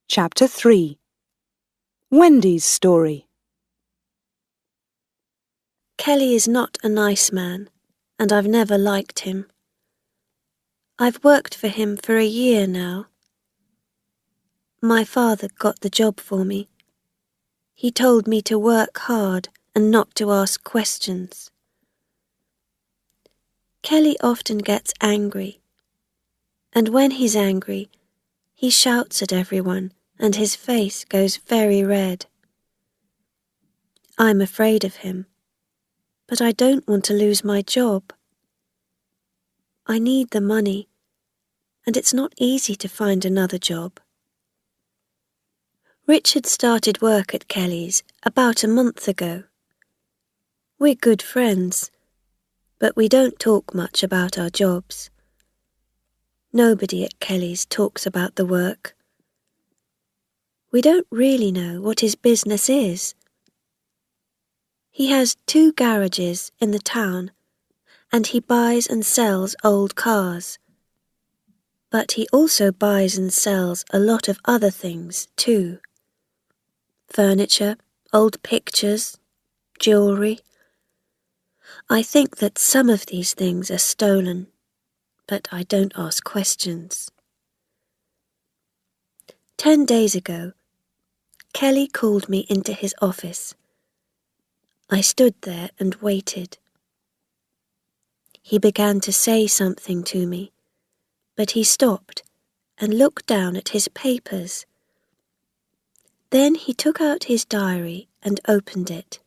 Chapter 3. Wendy's Story. Kelly is not a nice man, and I've never liked him. I've worked for him for a year now. My father got the job for me. He told me to work hard and not to ask questions. Kelly often gets angry, and when he's angry, he shouts at everyone and his face goes very red. I'm afraid of him, but I don't want to lose my job. I need the money, and it's not easy to find another job. Richard started work at Kelly's about a month ago. We're good friends, but we don't talk much about our jobs. Nobody at Kelly's talks about the work. We don't really know what his business is. He has 2 garages in the town, and he buys and sells old cars. But he also buys and sells a lot of other things too. Furniture, old pictures, jewellery. I think that some of these things are stolen, but I don't ask questions. 10 days ago, Kelly called me into his office. I stood there and waited. He began to say something to me, but he stopped and looked down at his papers. Then he took out his diary and opened it.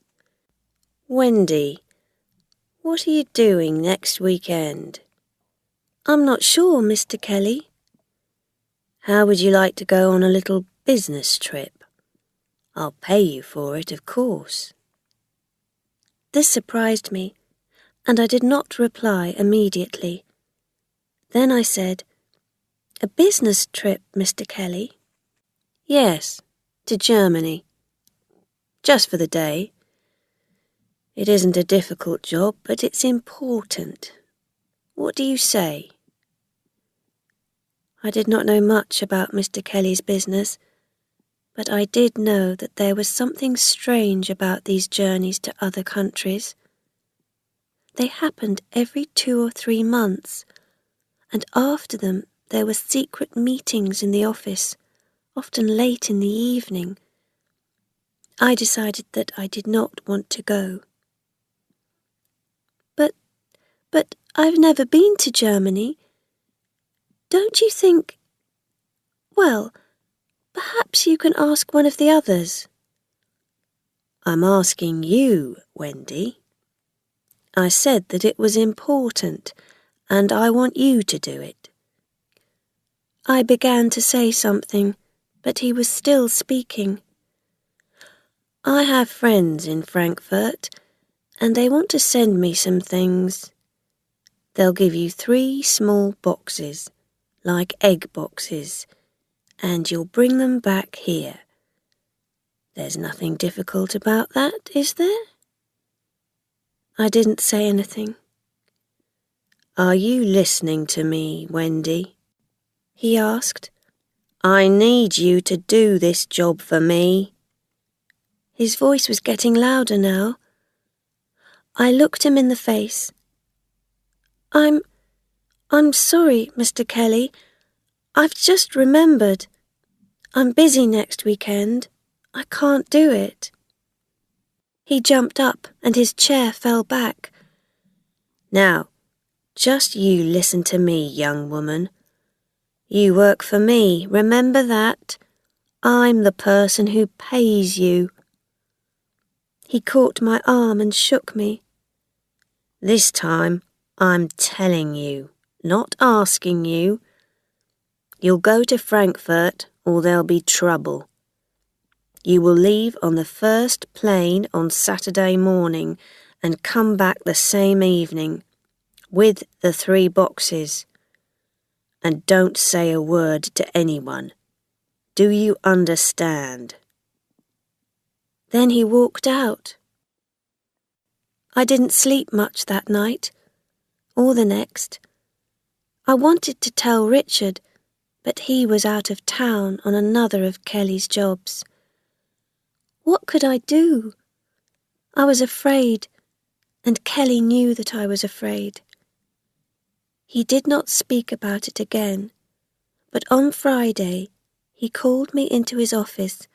Wendy, what are you doing next weekend? I'm not sure, Mr. Kelly. How would you like to go on a little business trip? I'll pay you for it, of course. This surprised me, and I did not reply immediately. Then I said, "A business trip, Mr. Kelly?" Yes, to Germany. Just for the day. It isn't a difficult job, but it's important. What do you say? I did not know much about Mr. Kelly's business, but I did know that there was something strange about these journeys to other countries. They happened every 2 or 3 months, and after them there were secret meetings in the office, often late in the evening. I decided that I did not want to go. But I've never been to Germany. Don't you think... Well, perhaps you can ask one of the others. I'm asking you, Wendy. I said that it was important, and I want you to do it. I began to say something, but he was still speaking. I have friends in Frankfurt, and they want to send me some things. They'll give you 3 small boxes, like egg boxes, and you'll bring them back here. There's nothing difficult about that, is there? I didn't say anything. Are you listening to me, Wendy? He asked. I need you to do this job for me. His voice was getting louder now. I looked him in the face. I'm sorry, Mr. Kelly. I've just remembered. I'm busy next weekend. I can't do it. He jumped up and his chair fell back. Now, just you listen to me, young woman. You work for me, remember that? I'm the person who pays you. He caught my arm and shook me. This time, I'm telling you, not asking you. You'll go to Frankfurt or there'll be trouble. You will leave on the first plane on Saturday morning and come back the same evening with the 3 boxes. And don't say a word to anyone. Do you understand? Then he walked out. I didn't sleep much that night, or the next. I wanted to tell Richard, but he was out of town on another of Kelly's jobs. What could I do? I was afraid, and Kelly knew that I was afraid. He did not speak about it again, but on Friday he called me into his office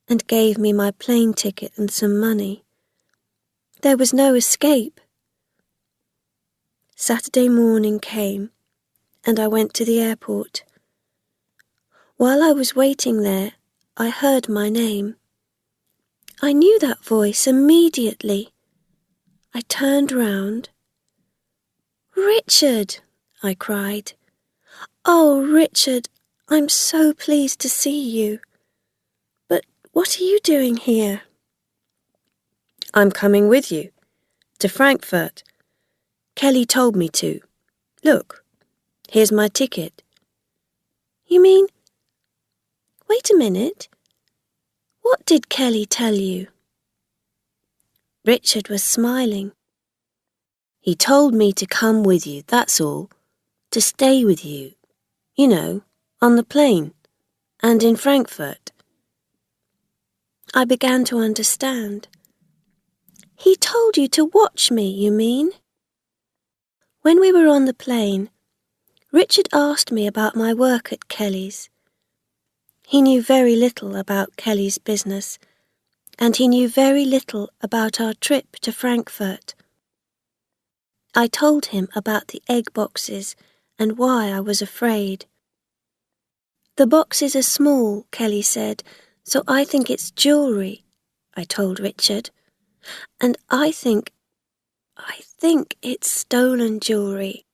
and gave me my plane ticket and some money. There was no escape. Saturday morning came, and I went to the airport. While I was waiting there, I heard my name. I knew that voice immediately. I turned round. "Richard!" I cried. "Oh, Richard, I'm so pleased to see you. But what are you doing here?" "I'm coming with you, to Frankfurt. Kelly told me to. Look, here's my ticket." "You mean—" "Wait a minute. What did Kelly tell you?" Richard was smiling. "He told me to come with you, that's all. To stay with you. You know, on the plane. And in Frankfurt." I began to understand. "He told you to watch me, you mean?" When we were on the plane, Richard asked me about my work at Kelly's. He knew very little about Kelly's business, and he knew very little about our trip to Frankfurt. I told him about the egg boxes and why I was afraid. "The boxes are small," Kelly said, "so I think it's jewellery," I told Richard. "And I think it's stolen jewellery."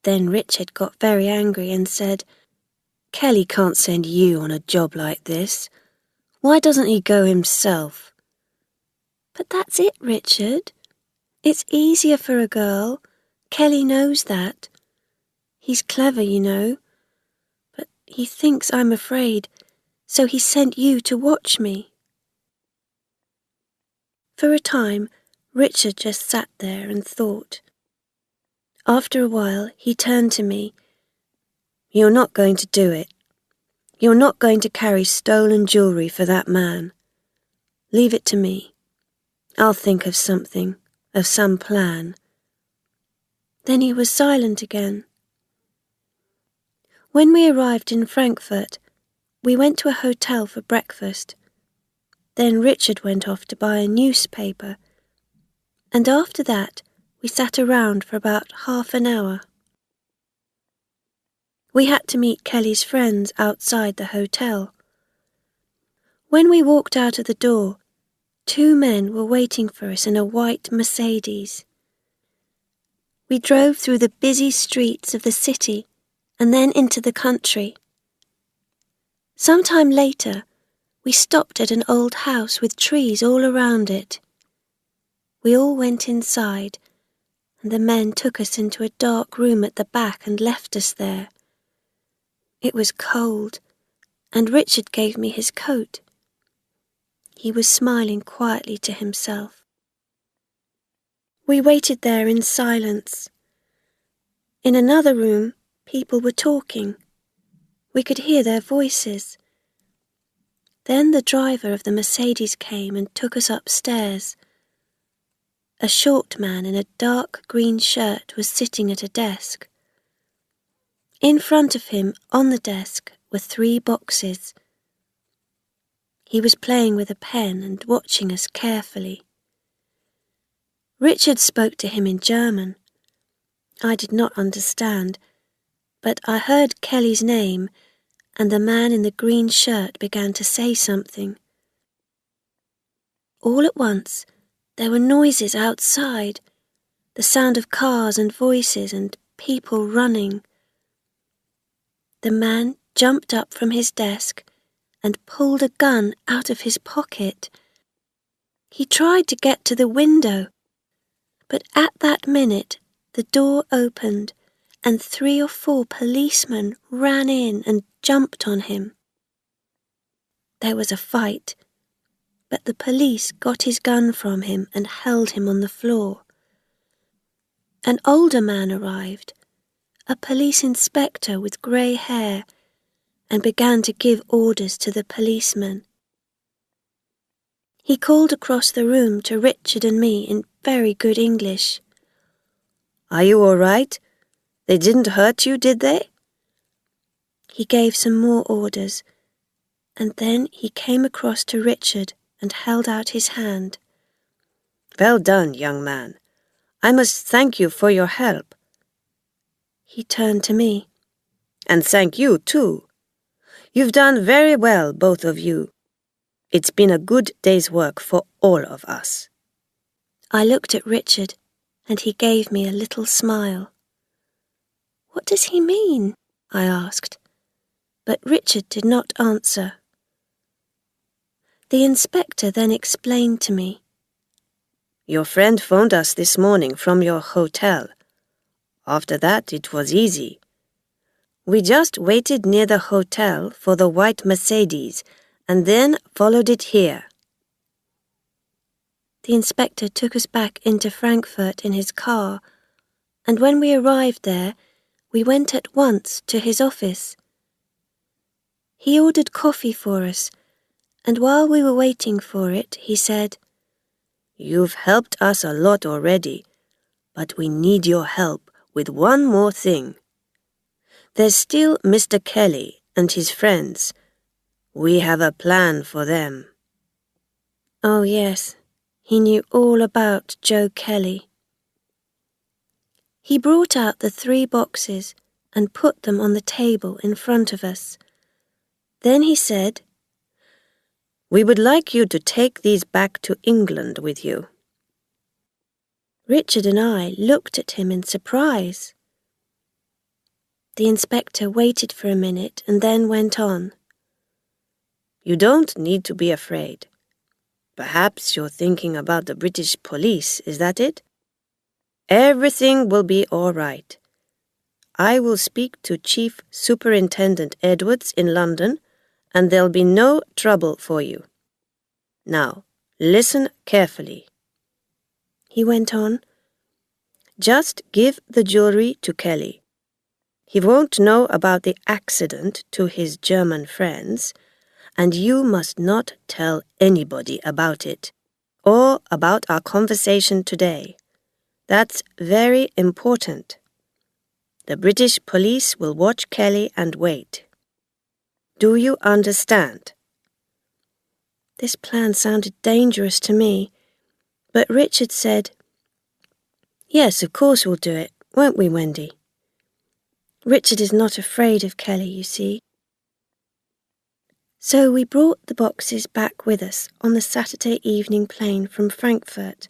Then Richard got very angry and said, "Kelly can't send you on a job like this. Why doesn't he go himself?" "But that's it, Richard. It's easier for a girl. Kelly knows that. He's clever, you know. But he thinks I'm afraid, so he sent you to watch me." For a time, Richard just sat there and thought. After a while, he turned to me. "You're not going to do it. You're not going to carry stolen jewellery for that man. Leave it to me. I'll think of something, of some plan." Then he was silent again. When we arrived in Frankfurt, we went to a hotel for breakfast. Then Richard went off to buy a newspaper, and after that we sat around for about half an hour. We had to meet Kelly's friends outside the hotel. When we walked out of the door, 2 men were waiting for us in a white Mercedes. We drove through the busy streets of the city and then into the country. Some time later, we stopped at an old house with trees all around it. We all went inside, and the men took us into a dark room at the back and left us there. It was cold, and Richard gave me his coat. He was smiling quietly to himself. We waited there in silence. In another room, people were talking. We could hear their voices. Then the driver of the Mercedes came and took us upstairs. A short man in a dark green shirt was sitting at a desk. In front of him, on the desk, were 3 boxes. He was playing with a pen and watching us carefully. Richard spoke to him in German. I did not understand, but I heard Kelly's name, and the man in the green shirt began to say something. All at once, there were noises outside, the sound of cars and voices and people running. The man jumped up from his desk and pulled a gun out of his pocket. He tried to get to the window, but at that minute the door opened and 3 or 4 policemen ran in and jumped on him. There was a fight, but the police got his gun from him and held him on the floor. An older man arrived, a police inspector with grey hair and began to give orders to the policemen. He called across the room to Richard and me in very good English. "Are you all right? They didn't hurt you, did they?" He gave some more orders, and then he came across to Richard and held out his hand. "Well done, young man. I must thank you for your help." He turned to me. "And thank you, too. You've done very well, both of you. It's been a good day's work for all of us." I looked at Richard, and he gave me a little smile. "What does he mean?" I asked, but Richard did not answer. The inspector then explained to me. "Your friend phoned us this morning from your hotel. After that, it was easy. We just waited near the hotel for the white Mercedes and then followed it here." The inspector took us back into Frankfurt in his car, and when we arrived there, we went at once to his office. He ordered coffee for us, and while we were waiting for it, he said, "You've helped us a lot already, but we need your help with one more thing. There's still Mr. Kelly and his friends. We have a plan for them." Oh yes, he knew all about Joe Kelly. He brought out the 3 boxes and put them on the table in front of us. Then he said, "We would like you to take these back to England with you." Richard and I looked at him in surprise. The inspector waited for a minute and then went on. "You don't need to be afraid. Perhaps you're thinking about the British police, is that it? Everything will be all right. I will speak to Chief Superintendent Edwards in London, and there'll be no trouble for you. Now, listen carefully." He went on. "Just give the jewelry to Kelly. He won't know about the accident to his German friends, and you must not tell anybody about it, or about our conversation today. That's very important. The British police will watch Kelly and wait. Do you understand?" This plan sounded dangerous to me, but Richard said, "Yes, of course we'll do it, won't we, Wendy?" Richard is not afraid of Kelly, you see. So we brought the boxes back with us on the Saturday evening plane from Frankfurt.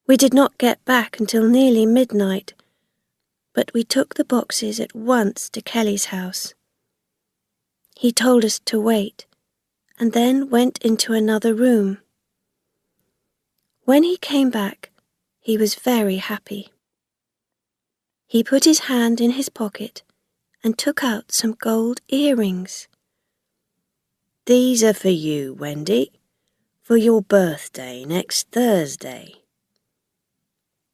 We did not get back until nearly midnight, but we took the boxes at once to Kelly's house. He told us to wait, and then went into another room. When he came back, he was very happy. He put his hand in his pocket and took out some gold earrings. "These are for you, Wendy, for your birthday next Thursday."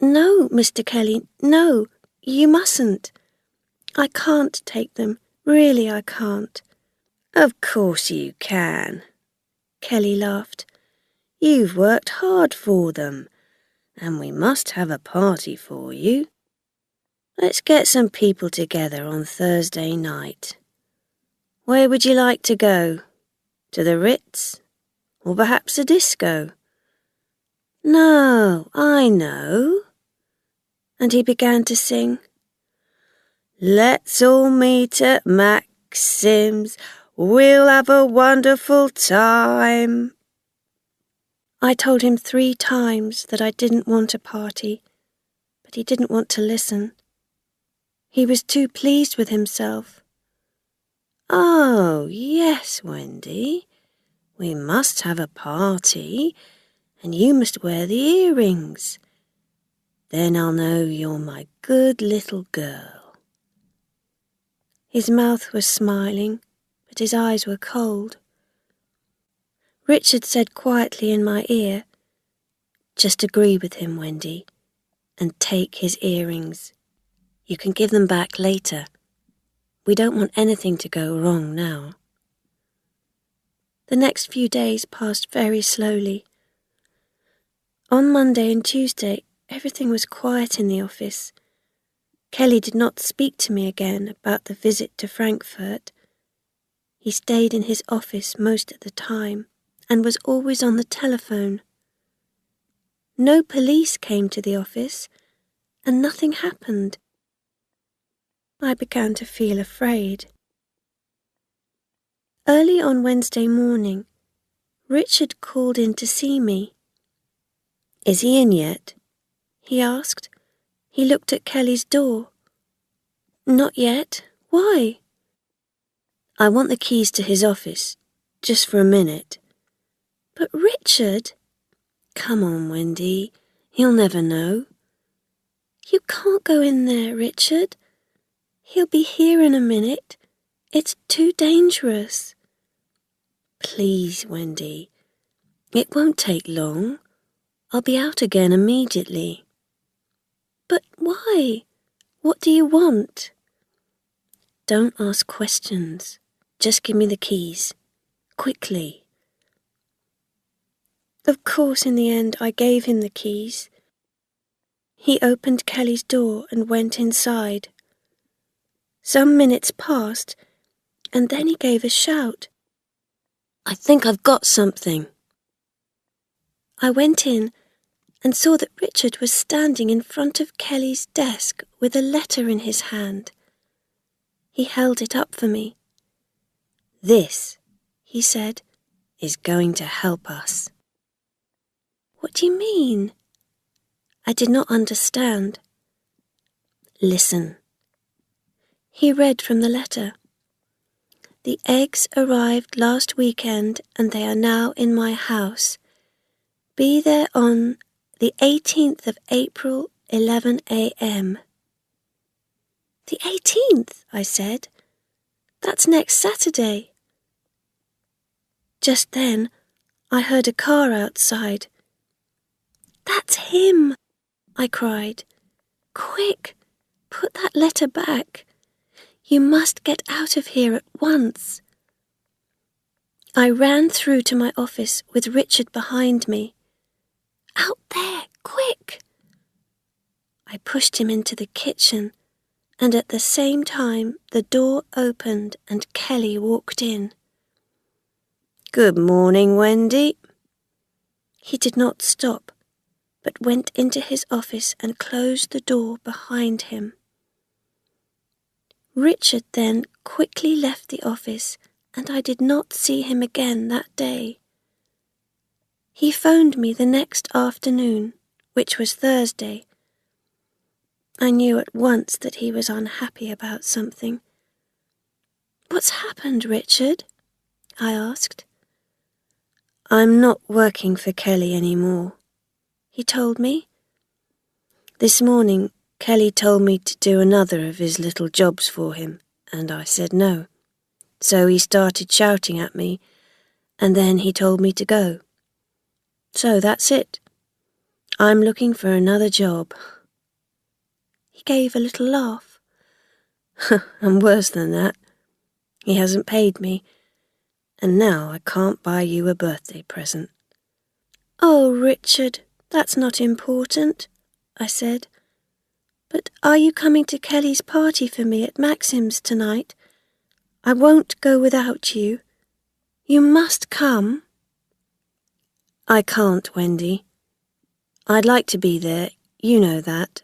"No, Mr. Kelly, no, you mustn't. I can't take them, really I can't." "Of course you can," Kelly laughed. "You've worked hard for them, and we must have a party for you. Let's get some people together on Thursday night. Where would you like to go? To the Ritz? Or perhaps a disco?" "No, I know." And he began to sing, "Let's all meet at Maxim's. We'll have a wonderful time." I told him 3 times that I didn't want a party, but he didn't want to listen. He was too pleased with himself. "Oh, yes, Wendy, we must have a party, and you must wear the earrings. Then I'll know you're my good little girl." His mouth was smiling, but his eyes were cold. Richard said quietly in my ear, "Just agree with him, Wendy, and take his earrings. You can give them back later. We don't want anything to go wrong now. The next few days passed very slowly. On Monday and Tuesday, everything was quiet in the office. Kelly did not speak to me again about the visit to Frankfurt. He stayed in his office most of the time and was always on the telephone. No police came to the office, and nothing happened. I began to feel afraid. Early on Wednesday morning, Richard called in to see me. Is he in yet? He asked. He looked at Kelly's door. Not yet. Why? I want the keys to his office, just for a minute. But Richard... Come on, Wendy. He'll never know. You can't go in there, Richard. He'll be here in a minute. It's too dangerous. Please, Wendy. It won't take long. I'll be out again immediately. But why? What do you want? Don't ask questions. Just give me the keys. Quickly. Of course, in the end, I gave him the keys. He opened Kelly's door and went inside. Some minutes passed, and then he gave a shout. I think I've got something. I went in and saw that Richard was standing in front of Kelly's desk with a letter in his hand. He held it up for me. This, he said, is going to help us. What do you mean? I did not understand. Listen. He read from the letter. The eggs arrived last weekend and they are now in my house. Be there on the 18th of April, 11 a.m. The 18th, I said. That's next Saturday. Just then, I heard a car outside. That's him, I cried. Quick, put that letter back. You must get out of here at once. I ran through to my office with Richard behind me. Out there, quick! I pushed him into the kitchen, and at the same time the door opened and Kelly walked in. Good morning, Wendy. He did not stop, but went into his office and closed the door behind him. Richard then quickly left the office, and I did not see him again that day. He phoned me the next afternoon, which was Thursday. I knew at once that he was unhappy about something. What's happened, Richard? I asked. I'm not working for Kelly anymore, he told me. This morning, Kelly told me to do another of his little jobs for him, and I said no. So he started shouting at me, and then he told me to go. So that's it. I'm looking for another job. He gave a little laugh. And worse than that, he hasn't paid me, and now I can't buy you a birthday present. Oh, Richard, that's not important, I said. But are you coming to Kelly's party for me at Maxim's tonight? I won't go without you. You must come. I can't, Wendy. I'd like to be there, you know that.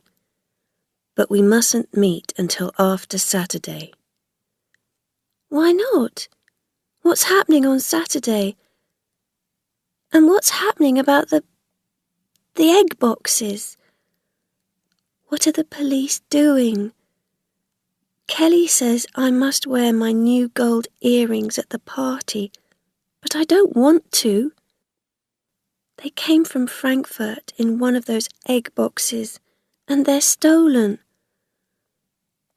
But we mustn't meet until after Saturday. Why not? What's happening on Saturday? And what's happening about the egg boxes? What are the police doing? Kelly says I must wear my new gold earrings at the party, but I don't want to. They came from Frankfurt in one of those egg boxes, and they're stolen.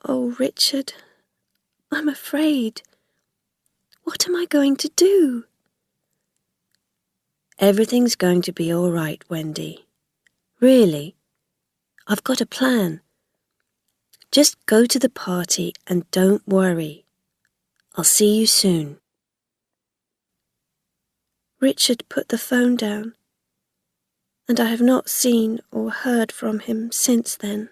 Oh, Richard, I'm afraid. What am I going to do? Everything's going to be all right, Wendy. Really, I've got a plan. Just go to the party and don't worry. I'll see you soon. Richard put the phone down, and I have not seen or heard from him since then.